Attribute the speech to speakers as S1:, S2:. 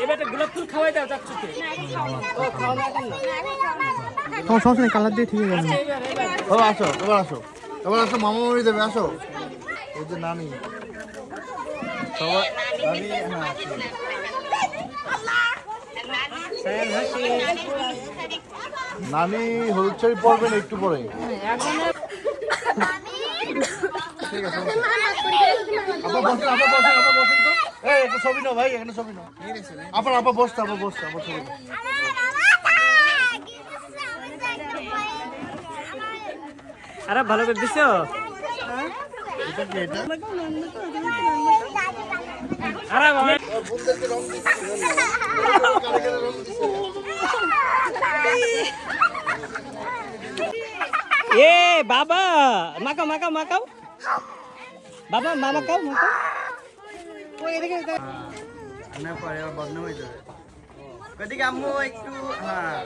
S1: এবার একটা গোলাপ ফুল খাওয়াই দাও চাচ্চুকে।
S2: তোমার সমস্যা নেই, কালার দিয়ে ঠিক আছে।
S3: বাবা আসো, এবার আসো, এবার আসো, মামা মামি দেবে, আসো। এই যে নানি সবাই, নানি নানি হলুদ শাড়ি পরবেন একটু পরে। ঠিক আছে, আপা বসেন, আপা বসেন, আপা বসেন তো। এই একটা ছবি নাও ভাই, এখানে ছবি নাও। আপা আপা বসতে, আপা বসতে, আপা ছবি নাও।
S1: আরে ভালো করে দিছো।
S3: এটা কি এটা?
S1: আরে বাবা এ বাবা মাকাও মাকাও মাকাও বাবা মামা কাও মাকাও। ওই এদিকে না পরে বদনাম হয়ে যাবে। কদিকে আম্মু একটু হ্যাঁ